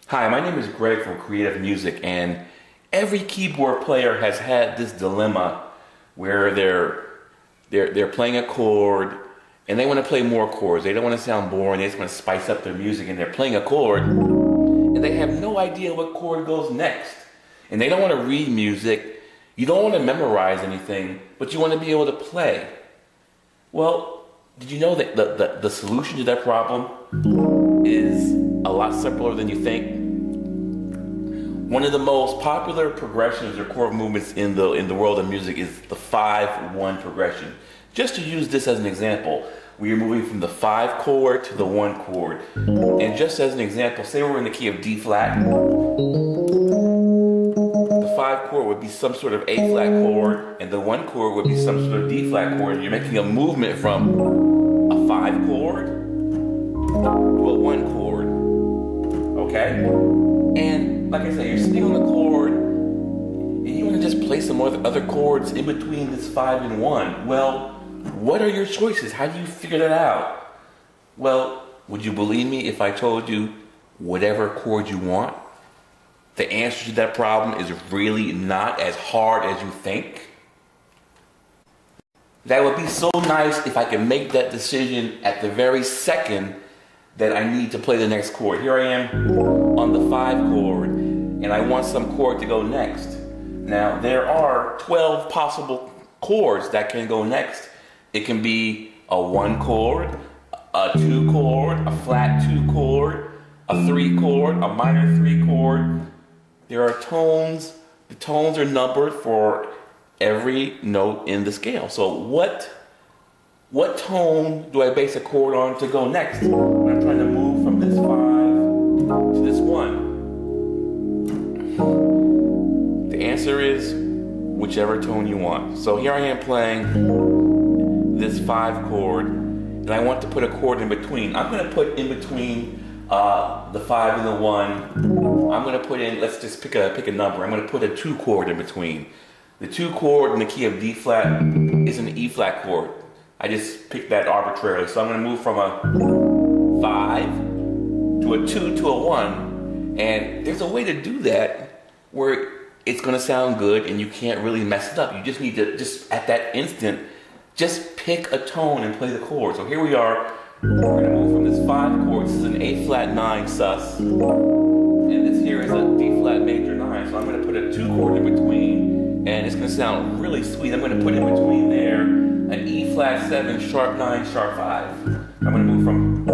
Hi, my name is Greg from Creative Music, and every keyboard player has had this dilemma where they're playing a chord and they want to play more chords. They don't want to sound boring. They just want to spice up their music, and they're playing a chord and they have no idea what chord goes next. And they don't want to read music. You don't want to memorize anything, but you want to be able to play. Well, did you know that the solution to that problem is a lot simpler than you think? One of the most popular progressions or chord movements in the world of music is the 5-1 progression. Just to use this as an example, we are moving from the 5 chord to the 1 chord. And just as an example, say we're in the key of D flat. The 5 chord would be some sort of A flat chord, and the 1 chord would be some sort of D flat chord. And you're making a movement from a 5 chord to a 1 chord. Okay? And like I said, you're sitting on the chord and you want to just play some other chords in between this 5 and 1. Well, what are your choices? How do you figure that out? Well, would you believe me if I told you whatever chord you want? The answer to that problem is really not as hard as you think. That would be so nice if I could make that decision at the very second that I need to play the next chord. Here I am on the 5 chord, and I want some chord to go next. Now, there are 12 possible chords that can go next. It can be a 1 chord, a 2 chord, a flat 2 chord, a 3 chord, a minor 3 chord. There are tones. The tones are numbered for every note in the scale. So what tone do I base a chord on to go next when I'm trying to move from this 5 to this 1? The answer is whichever tone you want. So here I am playing this 5 chord, and I want to put a chord in between. I'm going to put in between the 5 and the 1. I'm going to put in, let's just pick a number. I'm going to put a 2 chord in between. The 2 chord in the key of D flat is an E flat chord. I just picked that arbitrarily. So I'm going to move from a 5 to a 2 to a 1. And there's a way to do that where it's going to sound good and you can't really mess it up. You just need to, just at that instant, just pick a tone and play the chord. So here we are. We're going to move from this 5 chord. This is an A flat 9 sus. And this here is a D flat major 9. So I'm going to put a 2 chord in between. And it's going to sound really sweet. I'm going to put in between there an E flat 7, sharp 9, sharp 5. I'm going to move from.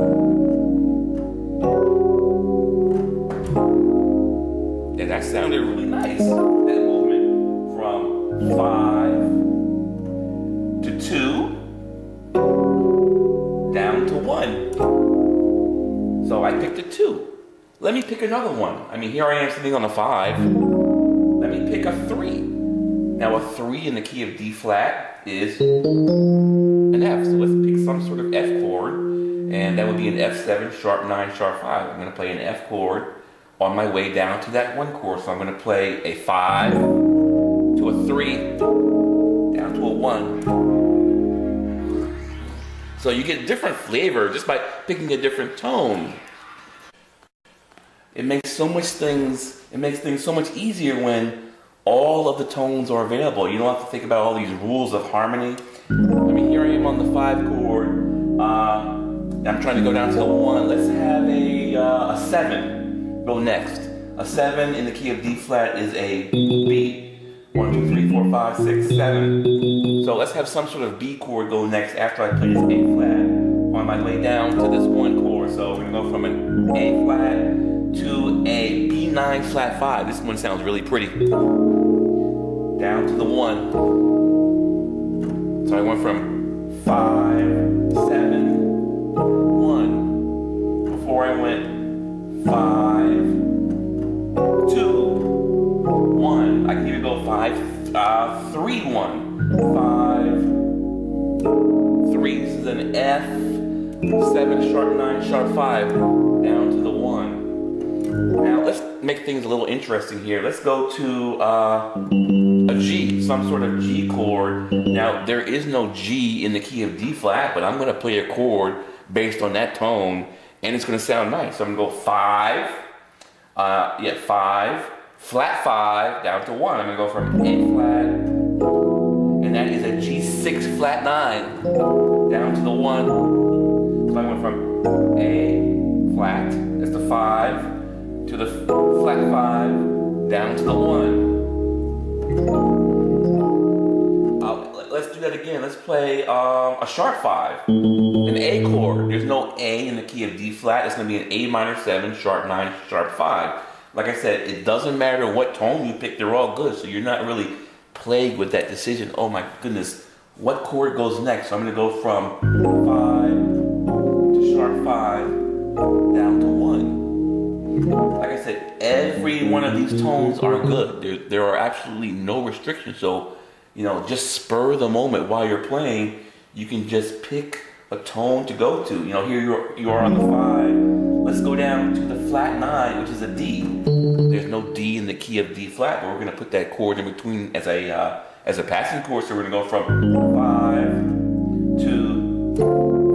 And that sounded really nice. That movement from 5 to 2 down to 1. So I picked a 2. Let me pick another one. I mean, here I am sitting on a 5. Let me pick a 3. Now a 3 in the key of D flat is an F. So let's pick some sort of F chord. And that would be an F7, sharp 9, sharp 5. I'm going to play an F chord on my way down to that 1 chord. So I'm going to play a 5 to a 3 down to a 1. So you get a different flavor just by picking a different tone. It makes things so much easier when all of the tones are available. You don't have to think about all these rules of harmony. I mean, here I am on the 5 chord. I'm trying to go down to a 1. Let's have a 7 go next. A 7 in the key of D flat is a B. 1, 2, 3, 4, 5, 6, 7. So let's have some sort of B chord go next after I play this A flat on my way down to this 1 chord. So we're going to go from an A flat to a B9 flat 5. This one sounds really pretty. Down to the 1. So I went from 5, 7, 1. Before I went 5, 2, 1. I can even go 5, 3, 1. 5, 3. This is an F, 7, sharp 9, sharp 5. Down to the 1. Now let's make things a little interesting here. Let's go to a G, some sort of G chord. Now there is no G in the key of D flat, but I'm going to play a chord based on that tone, and it's going to sound nice. So I'm going to go 5, Yeah, 5, flat 5 down to 1. I'm gonna go from A flat, and that is a G6 flat 9 down to the 1. So I went from A flat, that's the 5, to the flat 5 down to the 1. Let's do that again. Let's play a sharp 5, an A chord. There's no A in the key of D flat. It's going to be an A minor 7, sharp 9, sharp 5. Like I said, it doesn't matter what tone you pick, they're all good. So you're not really plagued with that decision. Oh my goodness, what chord goes next? So I'm going to go from 5 to sharp 5 down to 1. Like I said, every one of these tones are good. There are absolutely no restrictions. So, just spur the moment while you're playing. You can just pick a tone to go to. Here you are on the 5. Let's go down to the flat 9, which is a D. There's no D in the key of D flat, but we're going to put that chord in between as a passing chord. So we're going to go from 5 to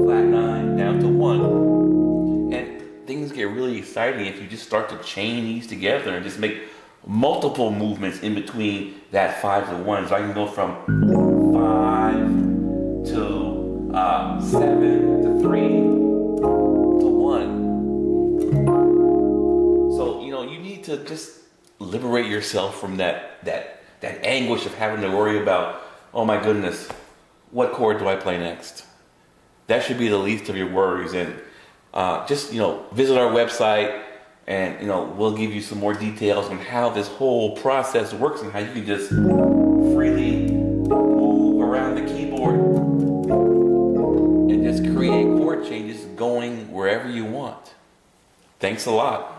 flat 9 down to 1. And things get really exciting if you just start to chain these together and just make multiple movements in between that 5 to 1. So I can go from 5 to 7 to 3 to 1. So you need to just liberate yourself from that anguish of having to worry about, oh my goodness, what chord do I play next? That should be the least of your worries. And just visit our website. And we'll give you some more details on how this whole process works and how you can just freely move around the keyboard and just create chord changes going wherever you want. Thanks a lot.